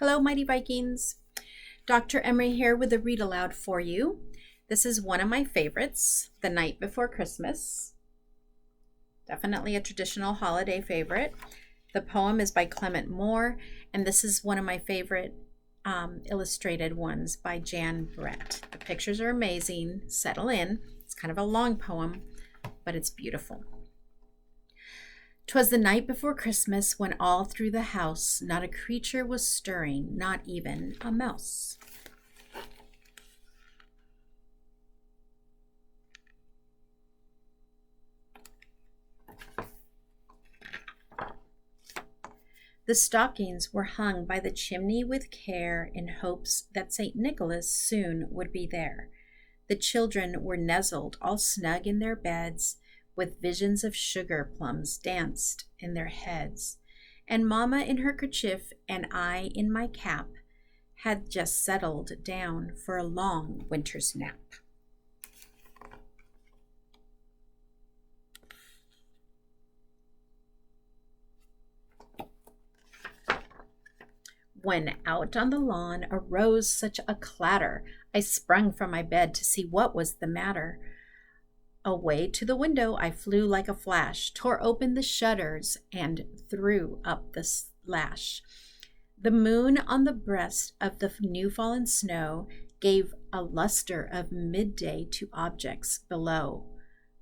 Hello, Mighty Vikings. Dr. Emery here with a read aloud for you. This is one of my favorites, The Night Before Christmas. Definitely a traditional holiday favorite. The poem is by Clement Moore, and this is one of my favorite illustrated ones by Jan Brett. The pictures are amazing. Settle in. It's kind of a long poem, but it's beautiful. 'Twas the night before Christmas, when all through the house not a creature was stirring, not even a mouse. The stockings were hung by the chimney with care, in hopes that St. Nicholas soon would be there. The children were nestled all snug in their beds, with visions of sugar plums danced in their heads. And Mamma in her kerchief and I in my cap had just settled down for a long winter's nap. When out on the lawn arose such a clatter, I sprung from my bed to see what was the matter. Away to the window I flew like a flash, tore open the shutters, and threw up the lash. The moon on the breast of the new-fallen snow gave a luster of midday to objects below,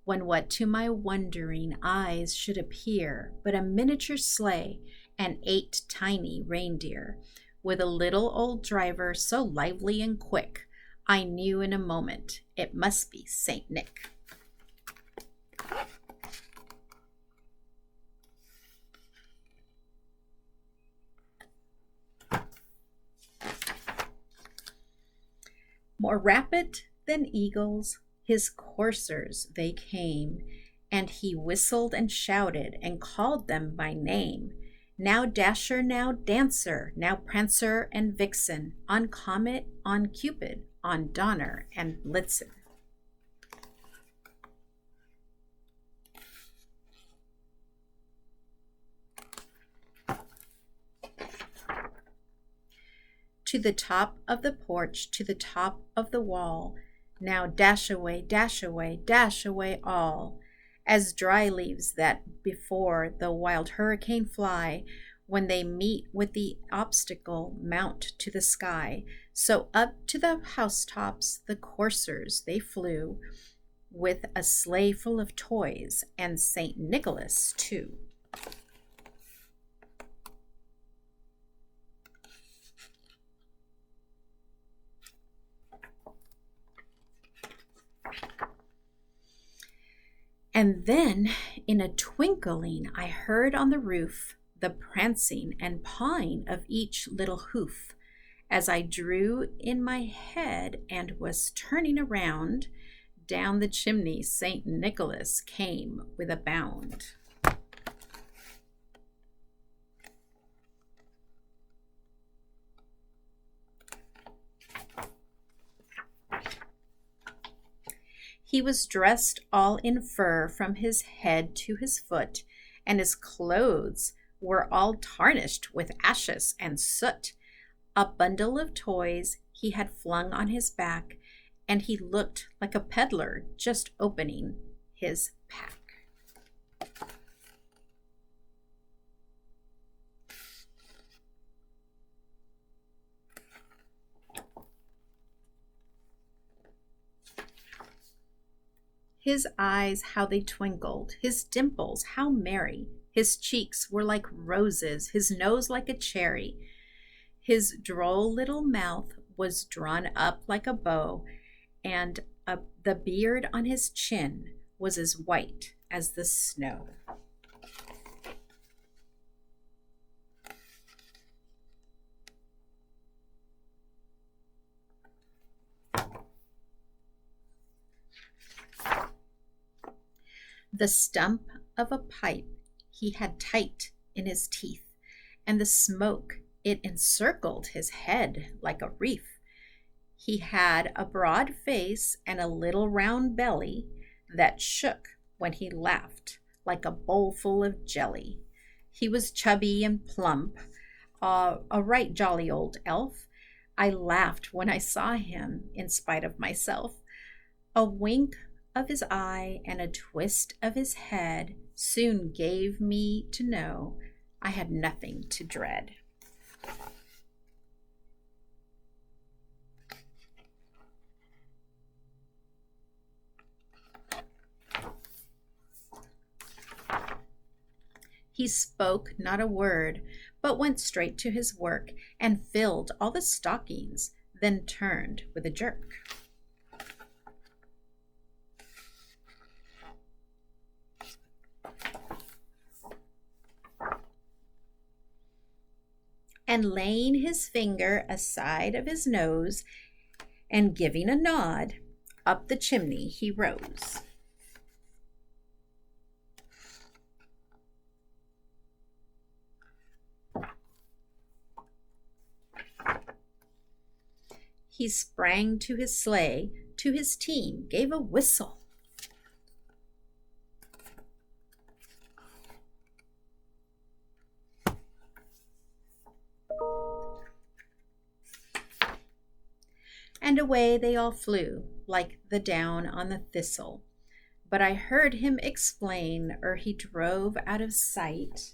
when what to my wondering eyes should appear but a miniature sleigh and 8 tiny reindeer, with a little old driver so lively and quick, I knew in a moment it must be Saint Nick. More rapid than eagles, his coursers they came, and he whistled and shouted and called them by name. Now Dasher, now Dancer, now Prancer and Vixen, on Comet, on Cupid, on Donner and Blitzen. To the top of the porch, to the top of the wall, now dash away, dash away, dash away all, as dry leaves that before the wild hurricane fly, when they meet with the obstacle mount to the sky, so up to the housetops the coursers they flew, with a sleigh full of toys, and St. Nicholas too. And then, in a twinkling, I heard on the roof the prancing and pawing of each little hoof. As I drew in my head and was turning around, down the chimney St. Nicholas came with a bound. He was dressed all in fur from his head to his foot, and his clothes were all tarnished with ashes and soot. A bundle of toys he had flung on his back, and he looked like a peddler just opening his pack. His eyes, how they twinkled, his dimples, how merry. His cheeks were like roses, his nose like a cherry. His droll little mouth was drawn up like a bow, and the beard on his chin was as white as the snow. The stump of a pipe he had tight in his teeth, and the smoke, it encircled his head like a wreath. He had a broad face and a little round belly that shook when he laughed like a bowl full of jelly. He was chubby and plump, A right jolly old elf. I laughed when I saw him, in spite of myself. A wink of his eye and a twist of his head soon gave me to know I had nothing to dread. He spoke not a word, but went straight to his work and filled all the stockings, then turned with a jerk. And laying his finger aside of his nose and giving a nod, up the chimney he rose. He sprang to his sleigh, to his team gave a whistle. And away they all flew, like the down on the thistle. But I heard him explain, ere he drove out of sight,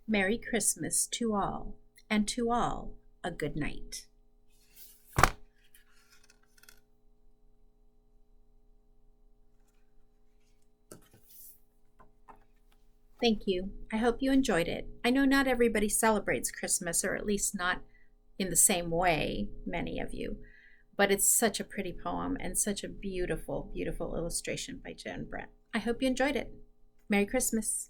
Merry Christmas to all, and to all a good night. Thank you. I hope you enjoyed it. I know not everybody celebrates Christmas, or at least not in the same way, many of you, but it's such a pretty poem and such a beautiful, beautiful illustration by Jen Brett. I hope you enjoyed it. Merry Christmas.